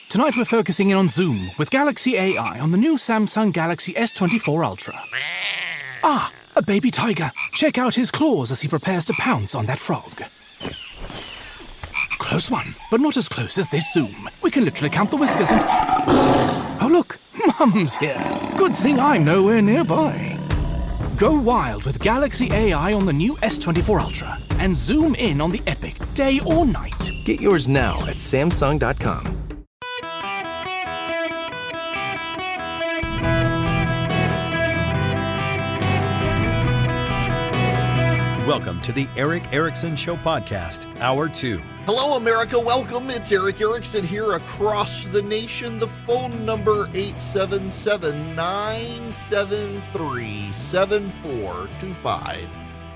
Tonight we're focusing in on Zoom with Galaxy AI on the new Samsung Galaxy S24 Ultra. Ah, a baby tiger. Check out his claws as he prepares to pounce on that frog. Close one, but not as close as this Zoom. We can literally count the whiskers and... Oh look, Mum's here. Good thing I'm nowhere nearby. Go wild with Galaxy AI on the new S24 Ultra and zoom in on the epic day or night. Get yours now at Samsung.com. Welcome to the Eric Erickson Show Podcast, Hour 2. Hello, America. Welcome. It's Eric Erickson here across the nation. The phone number 877-973-7425.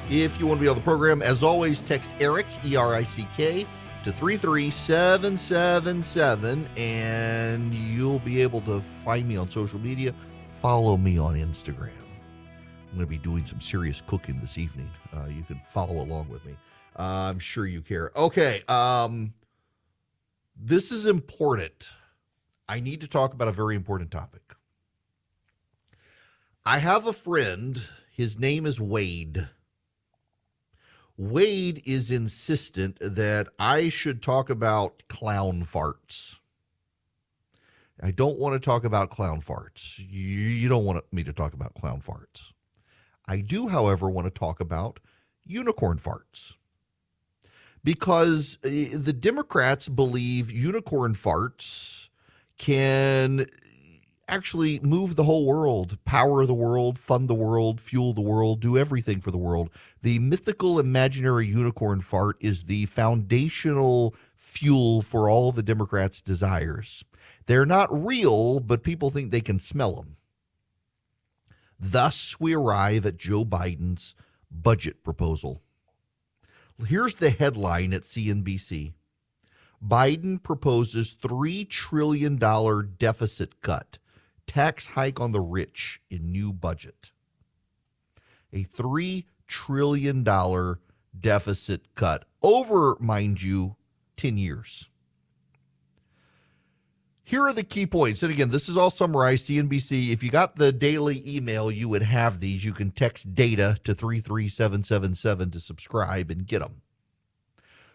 If you want to be on the program, as always, text Eric, E-R-I-C-K, to 33777, and you'll be able to find me on social media. Follow me on Instagram. I'm going to be doing some serious cooking this evening. You can follow along with me. I'm sure you care. Okay, this is important. I need to talk about a very important topic. I have a friend. His name is Wade. Wade is insistent that I should talk about clown farts. I don't want to talk about clown farts. You don't want me to talk about clown farts. I do, however, want to talk about unicorn farts, because the Democrats believe unicorn farts can actually move the whole world, power the world, fund the world, fuel the world, do everything for the world. The mythical imaginary unicorn fart is the foundational fuel for all the Democrats' desires. They're not real, but people think they can smell them. Thus, we arrive at Joe Biden's budget proposal. Here's the headline at CNBC. Biden proposes $3 trillion deficit cut, tax hike on the rich in new budget. A $3 trillion deficit cut over, mind you, 10 years. Here are the key points. And again, this is all summarized, CNBC. If you got the daily email, you would have these. You can text DATA to 33777 to subscribe and get them.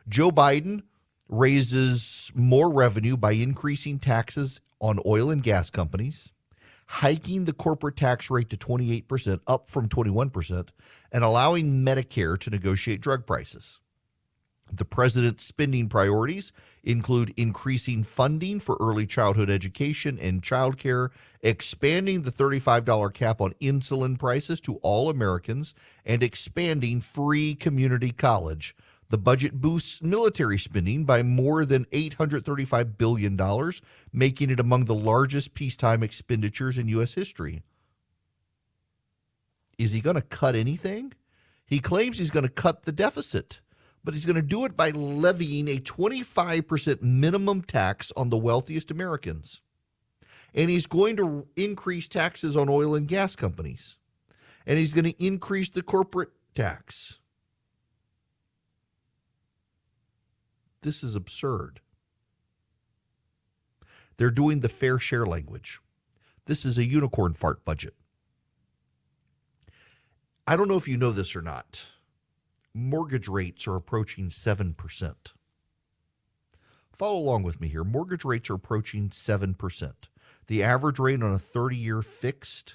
Joe Biden raises more revenue by increasing taxes on oil and gas companies, hiking the corporate tax rate to 28%, up from 21%, and allowing Medicare to negotiate drug prices. The president's spending priorities include increasing funding for early childhood education and childcare, expanding the $35 cap on insulin prices to all Americans, and expanding free community college. The budget boosts military spending by more than $835 billion, making it among the largest peacetime expenditures in U.S. history. Is he going to cut anything? He claims he's going to cut the deficit, but he's going to do it by levying a 25% minimum tax on the wealthiest Americans. And he's going to increase taxes on oil and gas companies. And he's going to increase the corporate tax. This is absurd. They're doing the fair share language. This is a unicorn fart budget. I don't know if you know this or not. Mortgage rates are approaching 7%. Follow along with me here. Mortgage rates are approaching 7%. The average rate on a 30-year fixed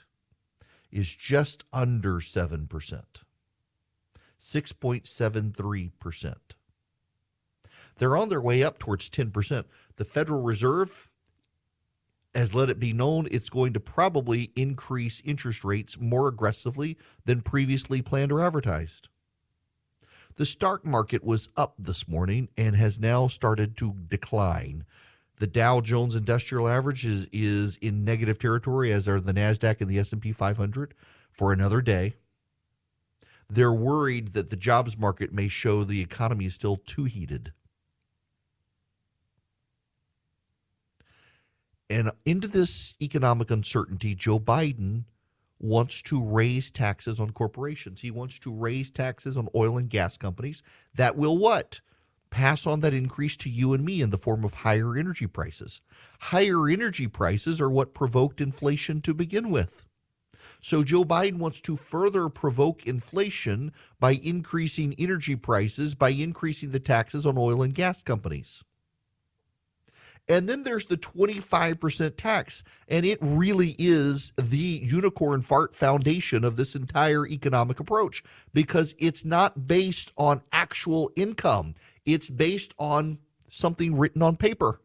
is just under 7%, 6.73%. They're on their way up towards 10%. The Federal Reserve has let it be known it's going to probably increase interest rates more aggressively than previously planned or advertised. The stock market was up this morning and has now started to decline. The Dow Jones Industrial Average is in negative territory, as are the NASDAQ and the S&P 500 for another day. They're worried that the jobs market may show the economy is still too heated. And into this economic uncertainty, Joe Biden wants to raise taxes on corporations. He wants to raise taxes on oil and gas companies. That will what? pass on that increase to you and me in the form of higher energy prices. Higher energy prices are what provoked inflation to begin with. So Joe Biden wants to further provoke inflation by increasing energy prices, by increasing the taxes on oil and gas companies. And then there's the 25% tax, and it really is the unicorn fart foundation of this entire economic approach, because it's not based on actual income. It's based on something written on paper.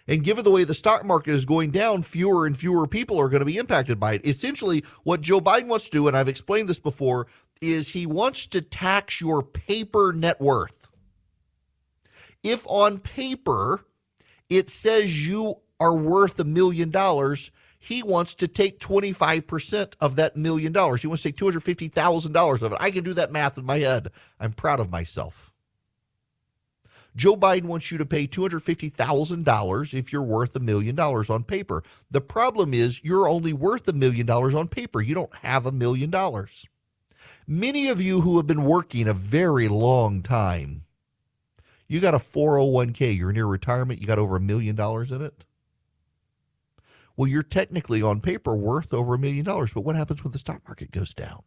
And given the way the stock market is going down, fewer and fewer people are going to be impacted by it. Essentially, what Joe Biden wants to do, and I've explained this before, is he wants to tax your paper net worth. If on paper it says you are worth $1 million, he wants to take 25% of that $1 million. He wants to take $250,000 of it. I can do that math in my head. I'm proud of myself. Joe Biden wants you to pay $250,000 if you're worth $1 million on paper. The problem is you're only worth $1 million on paper. You don't have $1 million. Many of you who have been working a very long time, you got a 401k, you're near retirement, you got over $1 million in it. Well, you're technically on paper worth over $1 million, but what happens when the stock market goes down?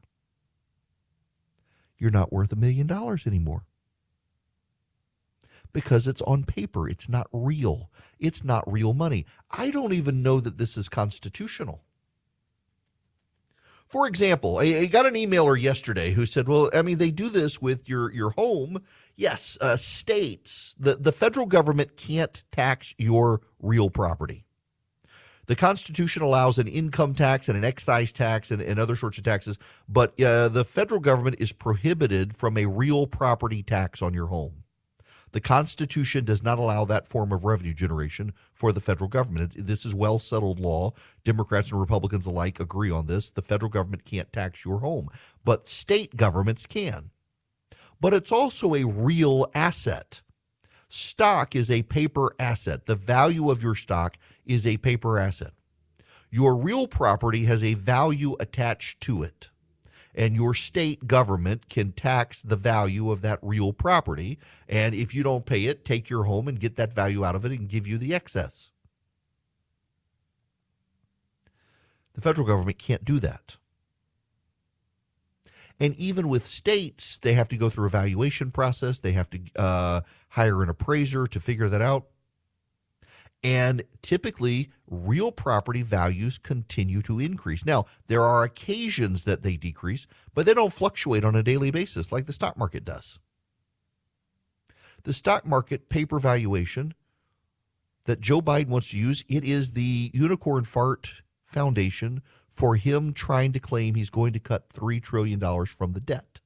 You're not worth $1 million anymore. Because it's on paper. It's not real. It's not real money. I don't even know that this is constitutional. For example, I got an emailer yesterday who said, well, I mean, they do this with your home. Yes, states, the federal government can't tax your real property. The Constitution allows an income tax and an excise tax and other sorts of taxes, but the federal government is prohibited from a real property tax on your home. The Constitution does not allow that form of revenue generation for the federal government. This is well-settled law. Democrats and Republicans alike agree on this. The federal government can't tax your home, but state governments can. But it's also a real asset. Stock is a paper asset. The value of your stock is a paper asset. Your real property has a value attached to it. And your state government can tax the value of that real property. And if you don't pay it, take your home and get that value out of it and give you the excess. The federal government can't do that. And even with states, they have to go through a valuation process. They have to hire an appraiser to figure that out. And typically, real property values continue to increase. Now, there are occasions that they decrease, but they don't fluctuate on a daily basis like the stock market does. The stock market paper valuation that Joe Biden wants to use, it is the unicorn fart foundation for him trying to claim he's going to cut $3 trillion from the debt.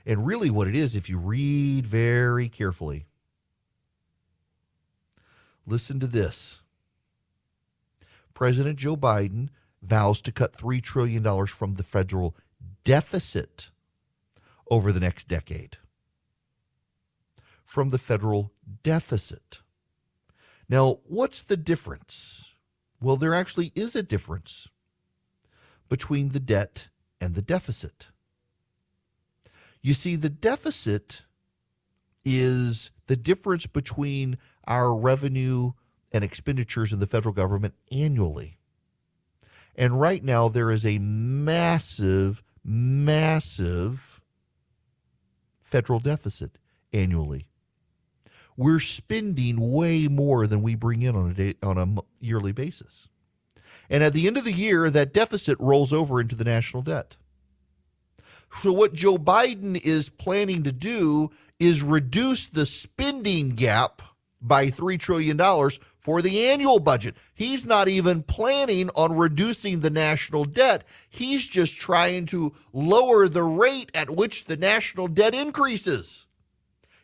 And really what it is, if you read very carefully, listen to this. President Joe Biden vows to cut $3 trillion from the federal deficit over the next decade. From the federal deficit. Now, what's the difference? Well, there actually is a difference between the debt and the deficit. You see, the deficit is the difference between our revenue and expenditures in the federal government annually. And right now there is a massive federal deficit annually. We're spending way more than we bring in on a yearly basis. And at the end of the year, that deficit rolls over into the national debt. So what Joe Biden is planning to do is reduce the spending gap by $3 trillion for the annual budget. He's not even planning on reducing the national debt. He's just trying to lower the rate at which the national debt increases.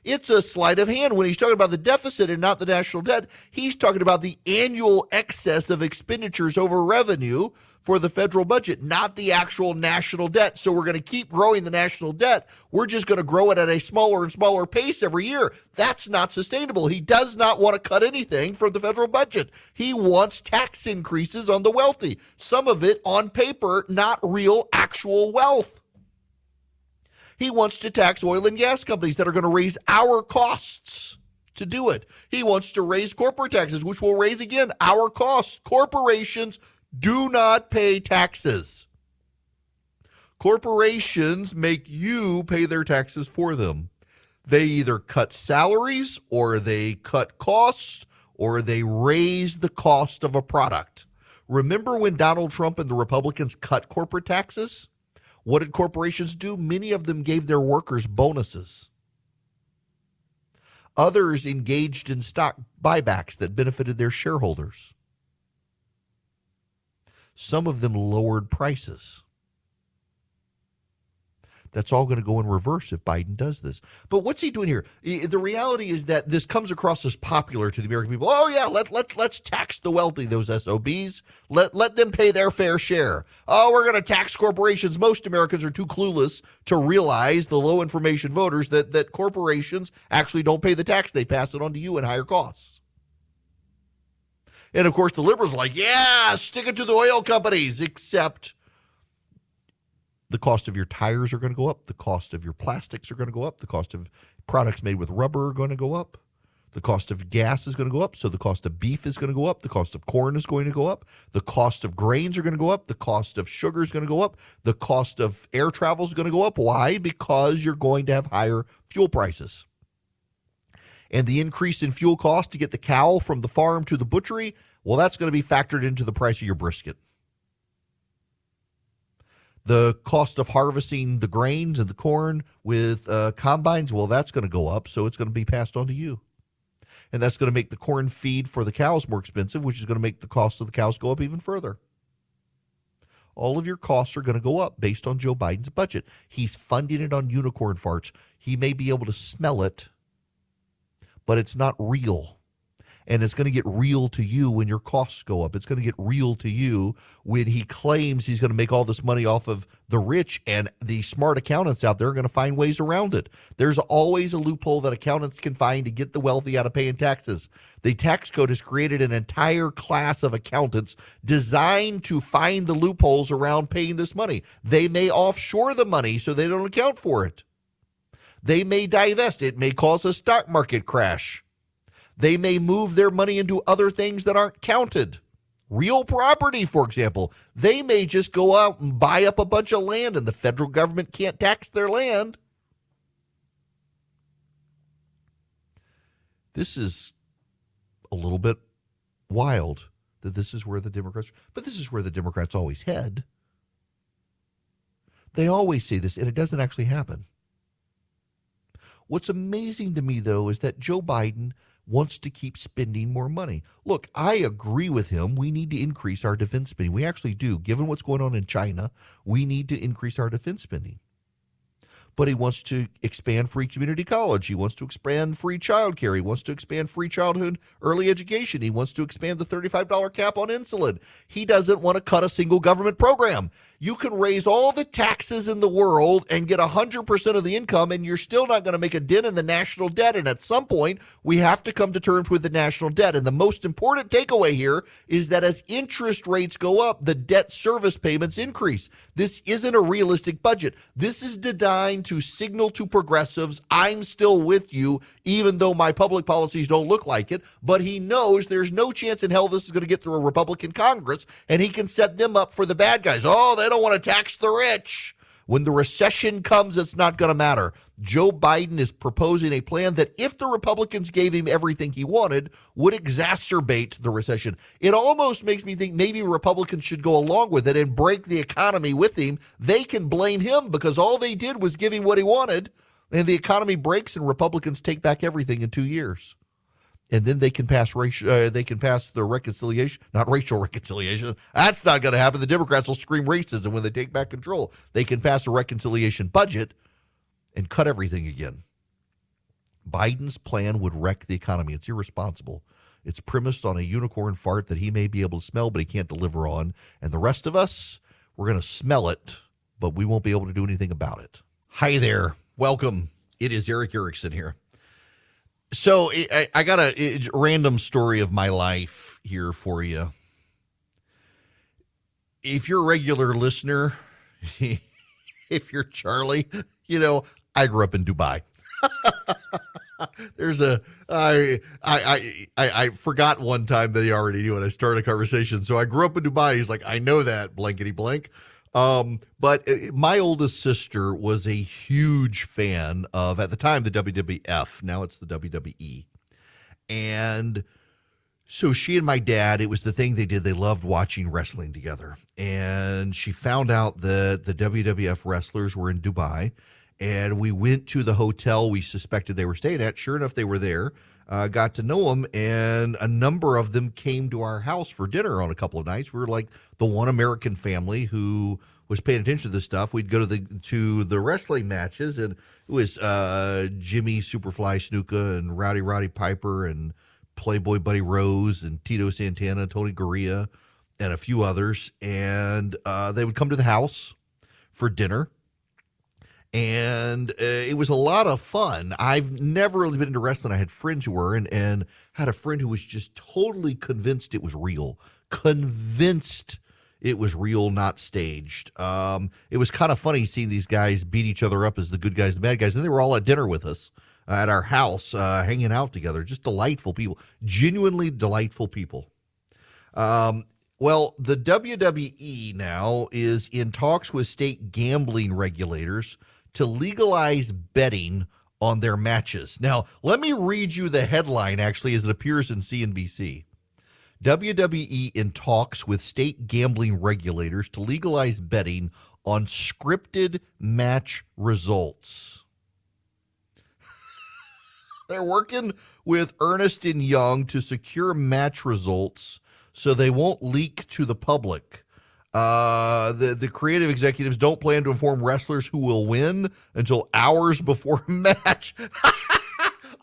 It's a sleight of hand. When he's talking about the deficit and not the national debt, he's talking about the annual excess of expenditures over revenue for the federal budget, not the actual national debt. So we're going to keep growing the national debt. We're just going to grow it at a smaller and smaller pace every year. That's not sustainable. He does not want to cut anything from the federal budget. He wants tax increases on the wealthy, some of it on paper, not real actual wealth. He wants to tax oil and gas companies that are going to raise our costs to do it. He wants to raise corporate taxes, which will raise, again, our costs. Corporations do not pay taxes. Corporations make you pay their taxes for them. They either cut salaries or they cut costs or they raise the cost of a product. Remember when Donald Trump and the Republicans cut corporate taxes? What did corporations do? Many of them gave their workers bonuses. Others engaged in stock buybacks that benefited their shareholders. Some of them lowered prices. That's all going to go in reverse if Biden does this. But what's he doing here? The reality is that this comes across as popular to the American people. Oh, yeah, let's tax the wealthy, those SOBs. Let them pay their fair share. Oh, we're going to tax corporations. Most Americans are too clueless to realize, the low information voters, that corporations actually don't pay the tax. They pass it on to you in higher costs. And, of course, the liberals are like, yeah, stick it to the oil companies, except the cost of your tires are going to go up. The cost of your plastics are going to go up. The cost of products made with rubber are going to go up. The cost of gas is going to go up. So the cost of beef is going to go up. The cost of corn is going to go up. The cost of grains are going to go up. The cost of sugar is going to go up. The cost of air travel is going to go up. Why? Because you're going to have higher fuel prices. And the increase in fuel cost to get the cow from the farm to the butchery, well, that's going to be factored into the price of your brisket. The cost of harvesting the grains and the corn with combines, well, that's going to go up, so it's going to be passed on to you. And that's going to make the corn feed for the cows more expensive, which is going to make the cost of the cows go up even further. All of your costs are going to go up based on Joe Biden's budget. He's funding it on unicorn farts. He may be able to smell it, but it's not real. And it's going to get real to you when your costs go up. It's going to get real to you when he claims he's going to make all this money off of the rich, and the smart accountants out there are going to find ways around it. There's always a loophole that accountants can find to get the wealthy out of paying taxes. The tax code has created an entire class of accountants designed to find the loopholes around paying this money. They may offshore the money so they don't account for it. They may divest. It may cause a stock market crash. They may move their money into other things that aren't counted. Real property, for example. They may just go out and buy up a bunch of land, and the federal government can't tax their land. This is a little bit wild that this is where the Democrats, but this is where the Democrats always head. They always say this, and it doesn't actually happen. What's amazing to me, though, is that Joe Biden wants to keep spending more money. Look, I agree with him. We need to increase our defense spending. We actually do. Given what's going on in China, we need to increase our defense spending. But he wants to expand free community college. He wants to expand free child care. He wants to expand free childhood early education. He wants to expand the $35 cap on insulin. He doesn't want to cut a single government program. You can raise all the taxes in the world and get 100% of the income, and you're still not going to make a dent in the national debt. And at some point, we have to come to terms with the national debt. And the most important takeaway here is that as interest rates go up, the debt service payments increase. This isn't a realistic budget. This is designed to signal to progressives, I'm still with you, even though my public policies don't look like it. But he knows there's no chance in hell this is going to get through a Republican Congress, and he can set them up for the bad guys. Oh, they don't want to tax the rich. When the recession comes, it's not going to matter. Joe Biden is proposing a plan that, if the Republicans gave him everything he wanted, would exacerbate the recession. It almost makes me think maybe Republicans should go along with it and break the economy with him. They can blame him because all they did was give him what he wanted, and the economy breaks and Republicans take back everything in 2 years. And then they can pass the reconciliation, not racial reconciliation. That's not going to happen. The Democrats will scream racism when they take back control. They can pass a reconciliation budget and cut everything again. Biden's plan would wreck the economy. It's irresponsible. It's premised on a unicorn fart that he may be able to smell, but he can't deliver on. And the rest of us, we're going to smell it, but we won't be able to do anything about it. Hi there. Welcome. It is Eric Erickson here. So I got a random story of my life here for you. If you're a regular listener, if you're Charlie, I grew up in Dubai. I forgot one time that he already knew it. I started a conversation. So I grew up in Dubai. He's like, I know that, blankety blank. But my oldest sister was a huge fan of, at the time, the WWF. Now it's the WWE. And so she and my dad, it was the thing they did. They loved watching wrestling together. And she found out that the WWF wrestlers were in Dubai. And we went to the hotel we suspected they were staying at. Sure enough, they were there. Got to know them, and a number of them came to our house for dinner on a couple of nights. We were like the one American family who was paying attention to this stuff. We'd go to the wrestling matches, and it was Jimmy Superfly Snuka and Rowdy Piper and Playboy Buddy Rose and Tito Santana, Tony Gurria, and a few others. And they would come to the house for dinner. And it was a lot of fun. I've never really been into wrestling. I had friends who were, and had a friend who was just totally convinced it was real. Convinced it was real, not staged. It was kind of funny seeing these guys beat each other up as the good guys and the bad guys. And they were all at dinner with us at our house, hanging out together. Just delightful people. Genuinely delightful people. Well, the WWE now is in talks with state gambling regulators to legalize betting on their matches. Now, let me read you the headline, actually, as it appears in CNBC. WWE in talks with state gambling regulators to legalize betting on scripted match results. They're working with Ernst & Young to secure match results so they won't leak to the public. The creative executives don't plan to inform wrestlers who will win until hours before a match.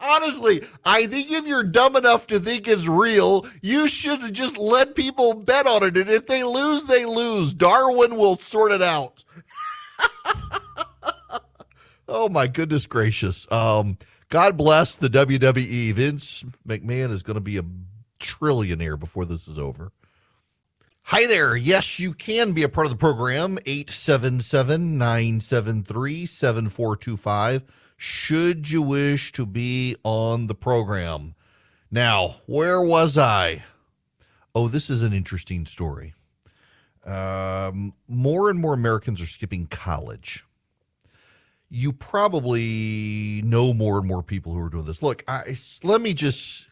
Honestly, I think if you're dumb enough to think it's real, you should just let people bet on it. And if they lose, they lose. Darwin will sort it out. Oh, my goodness gracious. God bless the WWE. Vince McMahon is going to be a trillionaire before this is over. Hi there. Yes, you can be a part of the program. 877-973-7425. Should you wish to be on the program. Now, where was I? Oh, this is an interesting story. More and more Americans are skipping college. You probably know more and more people who are doing this. Look, let me just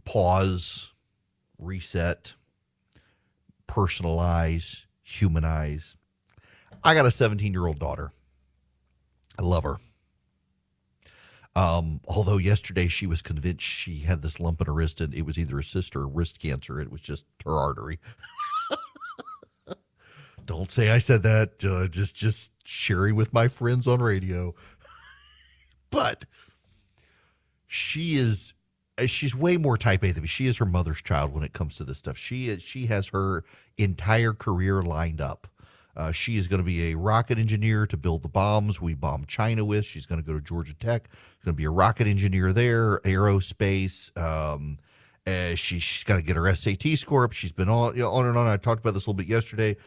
pause, reset, personalize, humanize. I got a 17-year-old daughter. I love her. Although yesterday she was convinced she had this lump in her wrist and it was either a cyst or wrist cancer. It was just her artery. Don't say I said that. Just sharing with my friends on radio. But she's way more type A than me. She is her mother's child when it comes to this stuff. She has her entire career lined up. She is going to be a rocket engineer to build the bombs we bomb China with. She's going to go to Georgia Tech. She's going to be a rocket engineer there, aerospace. She's got to get her SAT score up. She's been on and on. I talked about this a little bit yesterday.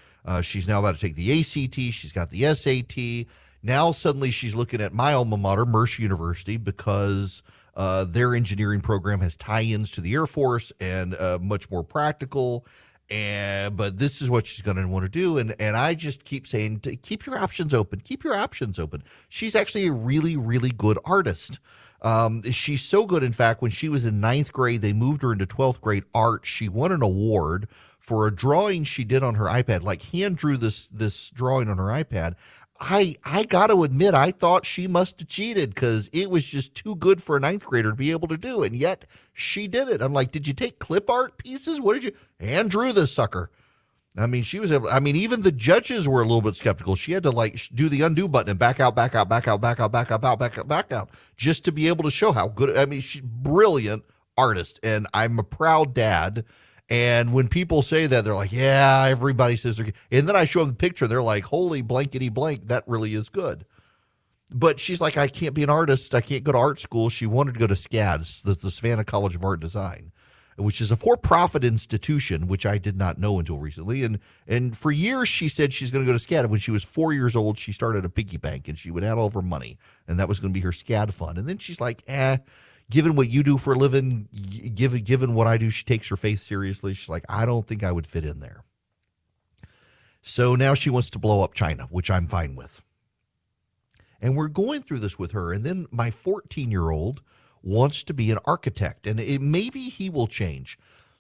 She's now about to take the ACT. She's got the SAT. Now suddenly she's looking at my alma mater, Mercer University, because their engineering program has tie-ins to the Air Force and much more practical. But this is what she's going to want to do. And I just keep saying, keep your options open. Keep your options open. She's actually a really, really good artist. She's so good. In fact, when she was in 9th grade, they moved her into 12th grade art. She won an award for a drawing she did on her iPad, like hand drew this drawing on her iPad. I got to admit, I thought she must have cheated because it was just too good for a 9th grader to be able to do. And yet she did it. I'm like, did you take clip art pieces? What did you hand drew this sucker? I mean, she was able, even the judges were a little bit skeptical. She had to do the undo button and back out, just to be able to show how good. She's brilliant artist, and I'm a proud dad. And when people say that, they're like, yeah, everybody says they're good. And then I show them the picture. They're like, holy blankety blank, that really is good. But she's like, I can't be an artist. I can't go to art school. She wanted to go to SCADS, the Savannah College of Art and Design. which is a for-profit institution, which I did not know until recently. And for years, she said she's going to go to SCAD. When she was 4 years old, she started a piggy bank, and she would add all of her money, and that was going to be her SCAD fund. And then she's like, given what you do for a living, given what I do, she takes her faith seriously. She's like, I don't think I would fit in there. So now she wants to blow up China, which I'm fine with. And we're going through this with her. And then my 14-year-old wants to be an architect, and maybe he will change.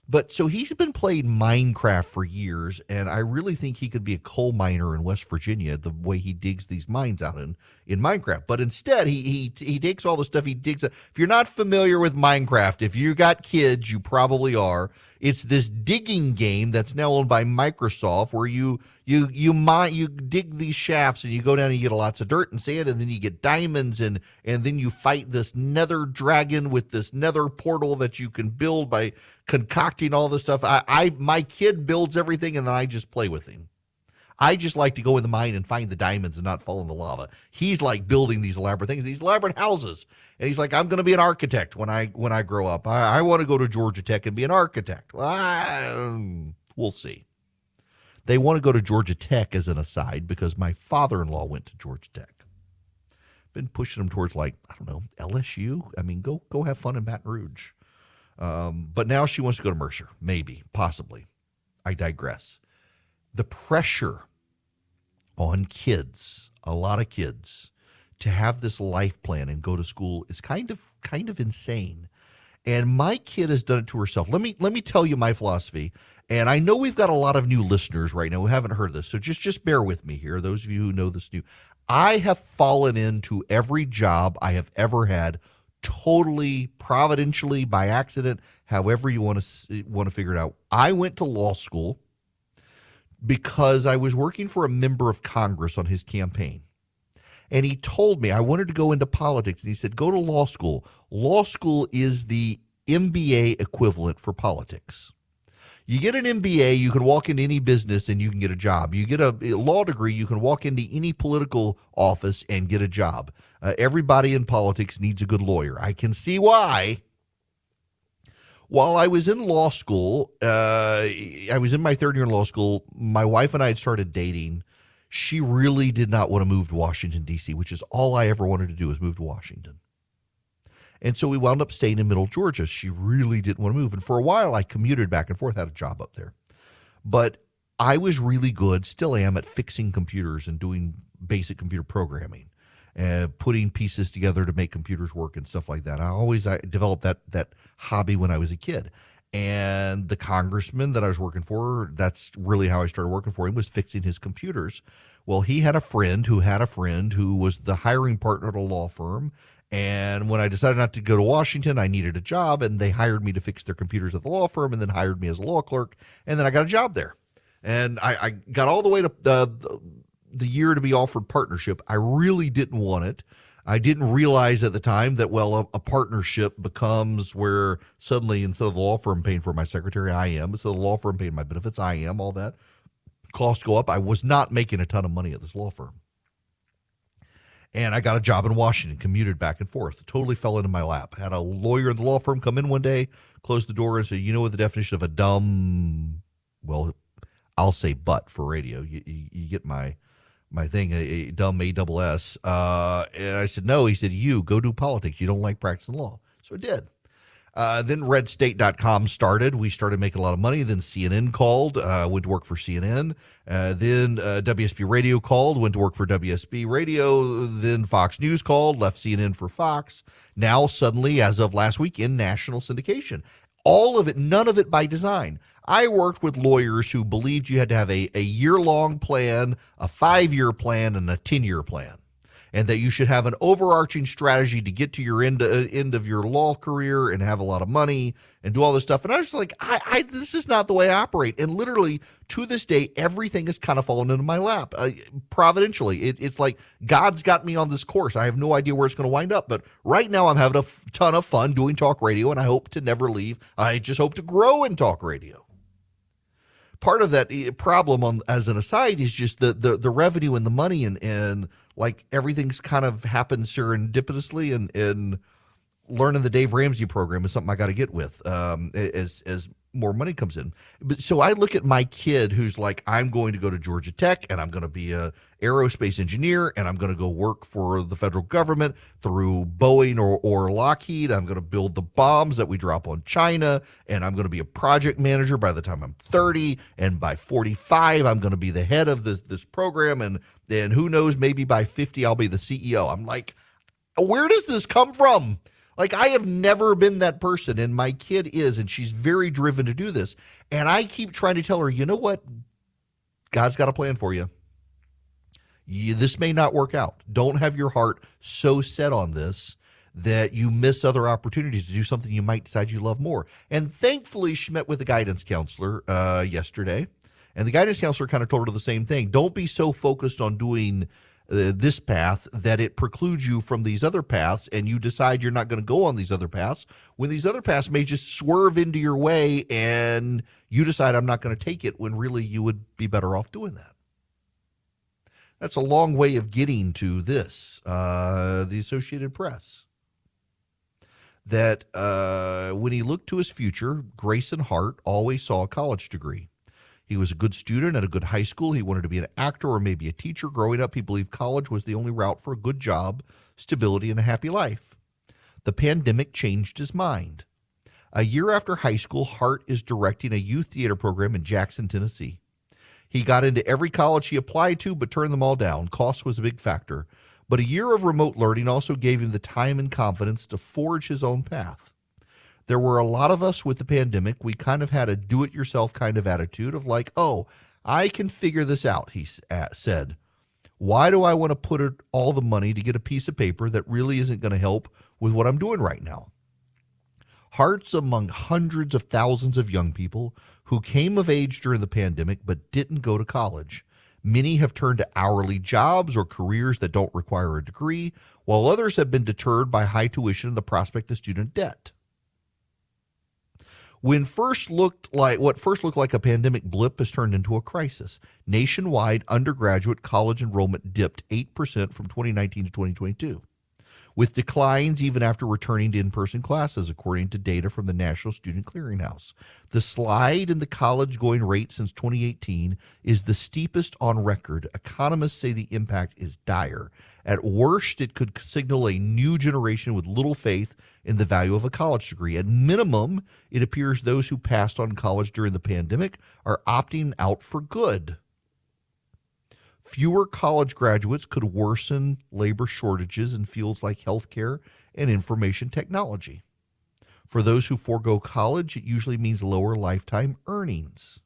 But so he's been playing Minecraft for years, and I really think he could be a coal miner in West Virginia the way he digs these mines out in Minecraft. But instead, he takes all the stuff he digs. If you're not familiar with Minecraft, if you got kids, you probably are. It's this digging game that's now owned by Microsoft, where you dig these shafts, and you go down and you get lots of dirt and sand, and then you get diamonds, and then you fight this nether dragon with this nether portal that you can build by concocting all this stuff. My kid builds everything, and then I just play with him. I just like to go in the mine and find the diamonds and not fall in the lava. He's like building these elaborate things, these elaborate houses. And he's like, I'm going to be an architect when I grow up. I want to go to Georgia Tech and be an architect. Well, we'll see. They want to go to Georgia Tech as an aside because my father-in-law went to Georgia Tech. Been pushing them towards, like, I don't know, LSU. I mean, go have fun in Baton Rouge. But now she wants to go to Mercer. Maybe, possibly. I digress. The pressure on kids, a lot of kids, to have this life plan and go to school is kind of insane. And my kid has done it to herself. Let me tell you my philosophy. And I know we've got a lot of new listeners right now who haven't heard this, so just bear with me here. Those of you who know this new, I have fallen into every job I have ever had, totally providentially, by accident, however you want to figure it out. I went to law school because I was working for a member of Congress on his campaign. And he told me I wanted to go into politics. And he said, go to law school. Law school is the MBA equivalent for politics. You get an MBA, you can walk into any business and you can get a job. You get a law degree, you can walk into any political office and get a job. Everybody in politics needs a good lawyer. I can see why. While I was in law school, I was in my third year in law school, my wife and I had started dating. She really did not want to move to Washington, D.C., which is all I ever wanted to do, is move to Washington. And so we wound up staying in Middle Georgia. She really didn't want to move. And for a while, I commuted back and forth, had a job up there. But I was really good, still am, at fixing computers and doing basic computer programming, putting pieces together to make computers work and stuff like that. I developed that hobby when I was a kid. And the congressman that I was working for, that's really how I started working for him, was fixing his computers. Well, he had a friend who was the hiring partner at a law firm. And when I decided not to go to Washington, I needed a job, and they hired me to fix their computers at the law firm, and then hired me as a law clerk. And then I got a job there. And I got all the way to the year to be offered partnership. I really didn't want it. I didn't realize at the time that, well, a partnership becomes where suddenly, instead of the law firm paying for my secretary, I am. Instead of the law firm paying my benefits, I am. All that. Costs go up. I was not making a ton of money at this law firm. And I got a job in Washington, commuted back and forth. Totally fell into my lap. Had a lawyer in the law firm come in one day, close the door, and say, you know what the definition of a dumb, well, I'll say butt for radio. You get my thing, a dumb ASS. And I said, no. He said, you go do politics. You don't like practicing law. So I did. Then redstate.com started. We started making a lot of money. Then CNN called, went to work for CNN. Then WSB Radio called, went to work for WSB Radio. Then Fox News called, left CNN for Fox. Now suddenly, as of last week, in national syndication. All of it, none of it by design. I worked with lawyers who believed you had to have a year-long plan, a 5-year plan, and a 10-year plan, and that you should have an overarching strategy to get to your end of your law career and have a lot of money and do all this stuff. And I was like, this is not the way I operate. And literally, to this day, everything has kind of fallen into my lap. Providentially, it's like God's got me on this course. I have no idea where it's going to wind up. But right now, I'm having a ton of fun doing talk radio, and I hope to never leave. I just hope to grow in talk radio. Part of that problem, as an aside, is just the revenue and the money, and like everything's kind of happened serendipitously, and learning the Dave Ramsey program is something I got to get with as more money comes in. But so I look at my kid who's like, I'm going to go to Georgia Tech and I'm going to be a aerospace engineer and I'm going to go work for the federal government through Boeing or Lockheed. I'm going to build the bombs that we drop on China, and I'm going to be a project manager by the time I'm 30, and by 45 I'm going to be the head of this program, and then who knows, maybe by 50 I'll be the CEO. I'm like, where does this come from? Like, I have never been that person, and my kid is, and she's very driven to do this. And I keep trying to tell her, you know what? God's got a plan for you. This may not work out. Don't have your heart so set on this that you miss other opportunities to do something you might decide you love more. And thankfully, she met with a guidance counselor yesterday, and the guidance counselor kind of told her the same thing. Don't be so focused on doing this path that it precludes you from these other paths, and you decide you're not going to go on these other paths when these other paths may just swerve into your way and you decide I'm not going to take it, when really you would be better off doing that. That's a long way of getting to this. The Associated Press, that when he looked to his future, Grayson Hart always saw a college degree. He was a good student at a good high school. He wanted to be an actor or maybe a teacher. Growing up, he believed college was the only route for a good job, stability, and a happy life. The pandemic changed his mind. A year after high school, Hart is directing a youth theater program in Jackson, Tennessee. He got into every college he applied to, but turned them all down. Cost was a big factor. But a year of remote learning also gave him the time and confidence to forge his own path. There were a lot of us with the pandemic. We kind of had a do-it-yourself kind of attitude of like, oh, I can figure this out, he said. Why do I want to put all the money to get a piece of paper that really isn't going to help with what I'm doing right now? Hart's among hundreds of thousands of young people who came of age during the pandemic but didn't go to college. Many have turned to hourly jobs or careers that don't require a degree, while others have been deterred by high tuition and the prospect of student debt. What first looked like a pandemic blip has turned into a crisis. Nationwide undergraduate college enrollment dipped 8% from 2019 to 2022, with declines even after returning to in-person classes, according to data from the National Student Clearinghouse. The slide in the college-going rate since 2018 is the steepest on record. Economists say the impact is dire. At worst, it could signal a new generation with little faith in the value of a college degree. At minimum, it appears those who passed on college during the pandemic are opting out for good. Fewer college graduates could worsen labor shortages in fields like healthcare and information technology. For those who forego college, it usually means lower lifetime earnings.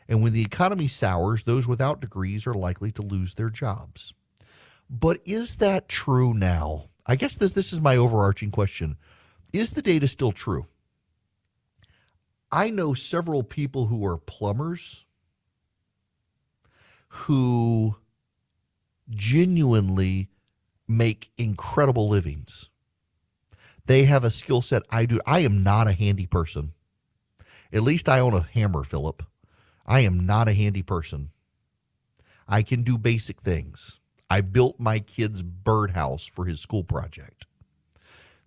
And when the economy sours, those without degrees are likely to lose their jobs. But is that true now? I guess this is my overarching question. Is the data still true? I know several people who are plumbers who genuinely make incredible livings. They have a skill set I do. I am not a handy person. At least I own a hammer, Philip. I am not a handy person. I can do basic things. I built my kid's birdhouse for his school project.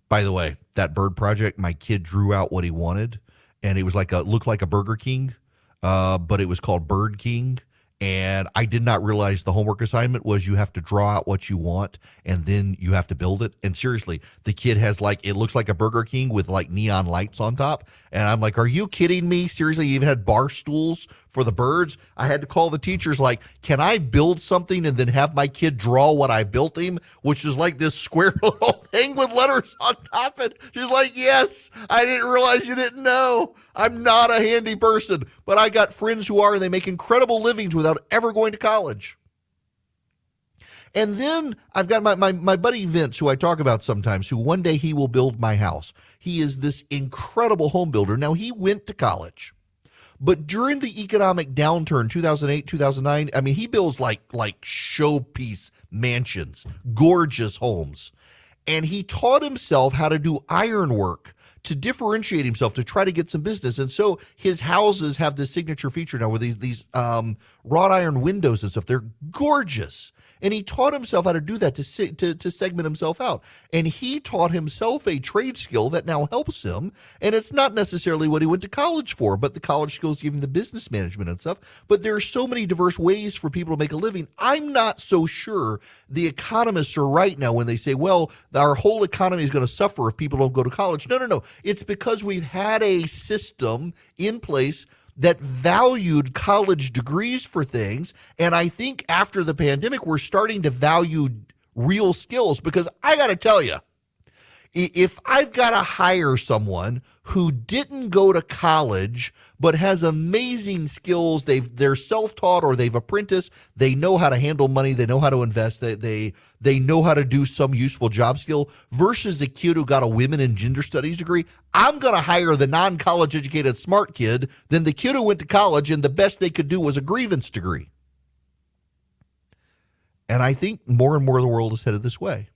By the way, that bird project, my kid drew out what he wanted, and it was looked like a Burger King, but it was called Bird King. And I did not realize the homework assignment was you have to draw out what you want and then you have to build it. And seriously, the kid has it looks like a Burger King with neon lights on top. And I'm like, are you kidding me? Seriously, you even had bar stools for the birds. I had to call the teachers can I build something and then have my kid draw what I built him, which is like this square little thing with letters on top. And she's like, yes, I didn't realize you didn't know. I'm not a handy person, but I got friends who are, and they make incredible livings without ever going to college. And then I've got my buddy Vince, who I talk about sometimes, who one day he will build my house. He is this incredible home builder. Now, he went to college, but during the economic downturn, 2008, 2009, he builds like showpiece mansions, gorgeous homes. And he taught himself how to do ironwork to differentiate himself, to try to get some business. And so his houses have this signature feature now with these wrought iron windows and stuff. They're gorgeous. And he taught himself how to do that to segment himself out. And he taught himself a trade skill that now helps him. And it's not necessarily what he went to college for, but the college skills give him the business management and stuff. But there are so many diverse ways for people to make a living. I'm not so sure the economists are right now when they say, well, our whole economy is going to suffer if people don't go to college. No. It's because we've had a system in place that valued college degrees for things. And I think after the pandemic, we're starting to value real skills, because I got to tell you, if I've got to hire someone who didn't go to college but has amazing skills, they're self-taught or they've apprenticed, they know how to handle money, they know how to invest, they know how to do some useful job skill, versus a kid who got a women and gender studies degree, I'm going to hire the non-college educated smart kid than the kid who went to college and the best they could do was a grievance degree. And I think more and more of the world is headed this way.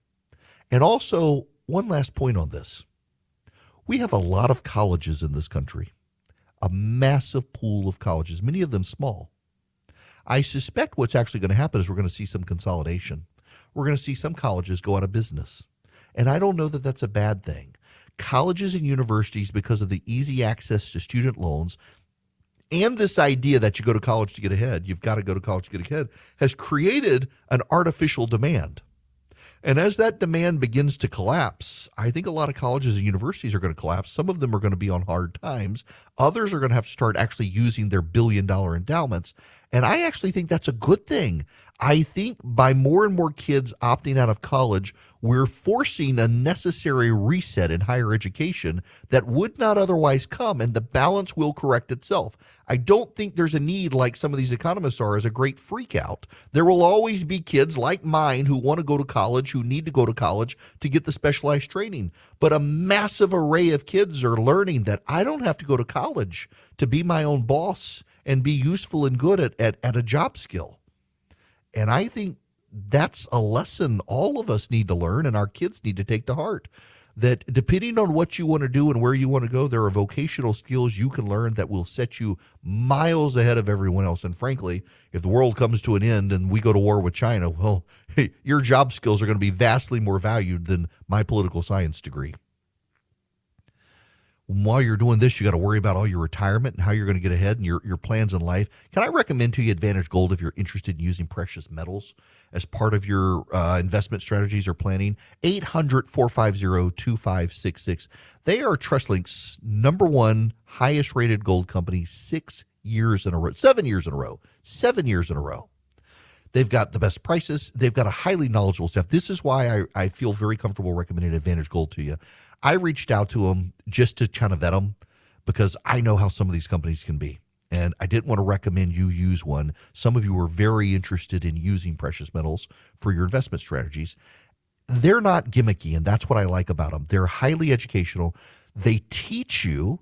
And also, one last point on this. We have a lot of colleges in this country, a massive pool of colleges, many of them small. I suspect what's actually going to happen is we're going to see some consolidation. We're going to see some colleges go out of business. And I don't know that that's a bad thing. Colleges and universities, because of the easy access to student loans and this idea that you go to college to get ahead, you've got to go to college to get ahead, has created an artificial demand. And as that demand begins to collapse, I think a lot of colleges and universities are going to collapse. Some of them are going to be on hard times. Others are going to have to start actually using their billion-dollar endowments. And I actually think that's a good thing. I think by more and more kids opting out of college, we're forcing a necessary reset in higher education that would not otherwise come, and the balance will correct itself. I don't think there's a need, like some of these economists are, as a great freak out. There will always be kids like mine who want to go to college, who need to go to college to get the specialized training. But a massive array of kids are learning that I don't have to go to college to be my own boss and be useful and good at a job skill. And I think that's a lesson all of us need to learn and our kids need to take to heart, that depending on what you want to do and where you want to go, there are vocational skills you can learn that will set you miles ahead of everyone else. And frankly, if the world comes to an end and we go to war with China, well, hey, your job skills are going to be vastly more valued than my political science degree. While you're doing this, you got to worry about all your retirement and how you're going to get ahead and your plans in life. Can I recommend to you Advantage Gold if you're interested in using precious metals as part of your investment strategies or planning? 800-450-2566. They are TrustLink's #1 highest rated gold company 7 years in a row. They've got the best prices. They've got a highly knowledgeable staff. This is why I feel very comfortable recommending Advantage Gold to you. I reached out to them just to kind of vet them because I know how some of these companies can be. And I didn't want to recommend you use one. Some of you are very interested in using precious metals for your investment strategies. They're not gimmicky, and that's what I like about them. They're highly educational. They teach you.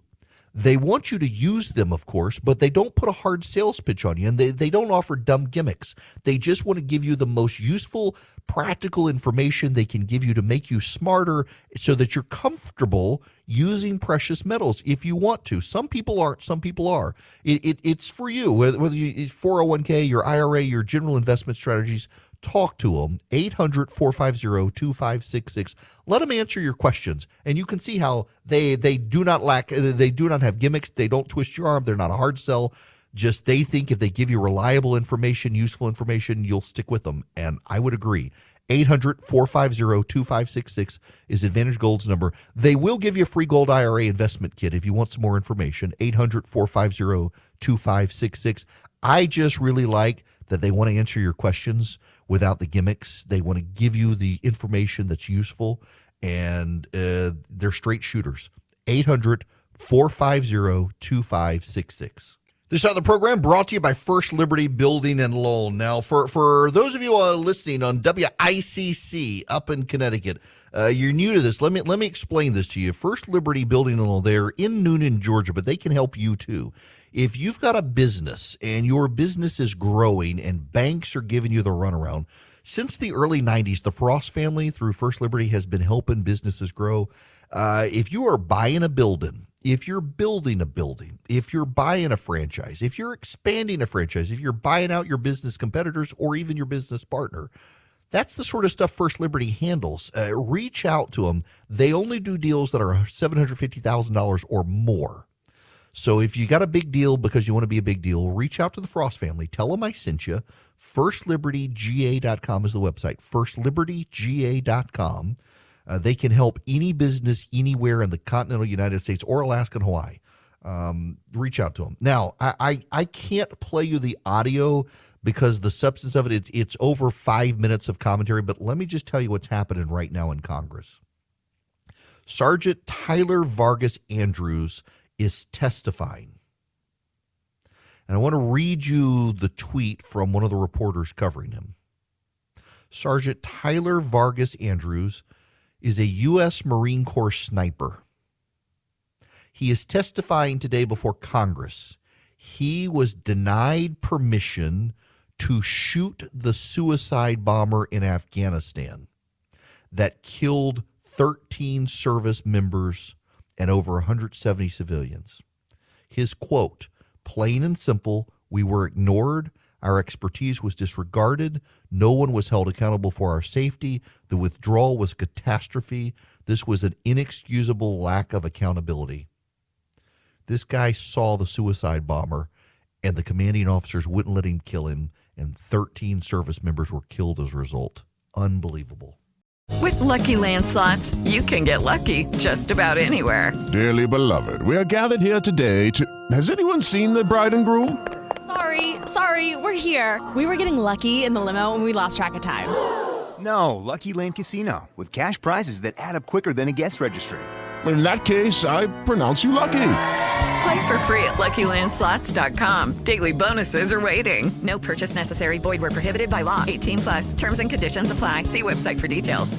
They want you to use them, of course, but they don't put a hard sales pitch on you, and they don't offer dumb gimmicks. They just want to give you the most useful, practical information they can give you to make you smarter so that you're comfortable using precious metals if you want to. Some people aren't, some people are. It's for you, whether it's 401k, your IRA, your general investment strategies. Talk to them, 800-450-2566. Let them answer your questions, and you can see how they do not have gimmicks. They don't twist your arm. They're not a hard sell. Just they think if they give you reliable information, useful information, you'll stick with them, and I would agree. 800-450-2566 is Advantage Gold's number. They will give you a free gold IRA investment kit if you want some more information, 800-450-2566. I just really like that they want to answer your questions without the gimmicks. They want to give you the information that's useful, and they're straight shooters. 800-450-2566. This other program brought to you by First Liberty Building and Loan. Now, for those of you listening on WICC up in Connecticut, you're new to this. Let me explain this to you. First Liberty Building and Loan, they're in Noonan, Georgia, but they can help you too. If you've got a business and your business is growing and banks are giving you the runaround, since the early 90s, the Frost family through First Liberty has been helping businesses grow. If you are buying a building, if you're building a building, if you're buying a franchise, if you're expanding a franchise, if you're buying out your business competitors or even your business partner, that's the sort of stuff First Liberty handles. Reach out to them. They only do deals that are $750,000 or more. So if you got a big deal because you want to be a big deal, reach out to the Frost family. Tell them I sent you. FirstLibertyGA.com is the website. FirstLibertyGA.com. They can help any business anywhere in the continental United States or Alaska and Hawaii. Reach out to them. Now, I can't play you the audio because the substance of it's over 5 minutes of commentary, but let me just tell you what's happening right now in Congress. Sergeant Tyler Vargas Andrews is testifying. And I want to read you the tweet from one of the reporters covering him. Sergeant Tyler Vargas Andrews is a U.S. Marine Corps sniper. He is testifying today before Congress. He was denied permission to shoot the suicide bomber in Afghanistan that killed 13 service members and over 170 civilians. His quote, plain and simple, we were ignored, our expertise was disregarded, no one was held accountable for our safety, the withdrawal was a catastrophe, this was an inexcusable lack of accountability. This guy saw the suicide bomber, and the commanding officers wouldn't let him kill him, and 13 service members were killed as a result. Unbelievable. With Lucky Land Slots, you can get lucky just about anywhere. Dearly beloved, we are gathered here today to... Has anyone seen the bride and groom? Sorry, we're here. We were getting lucky in the limo and we lost track of time. No, Lucky Land Casino, with cash prizes that add up quicker than a guest registry. In that case, I pronounce you lucky. Play for free at LuckyLandSlots.com. Daily bonuses are waiting. No purchase necessary. Void where prohibited by law. 18+. Terms and conditions apply. See website for details.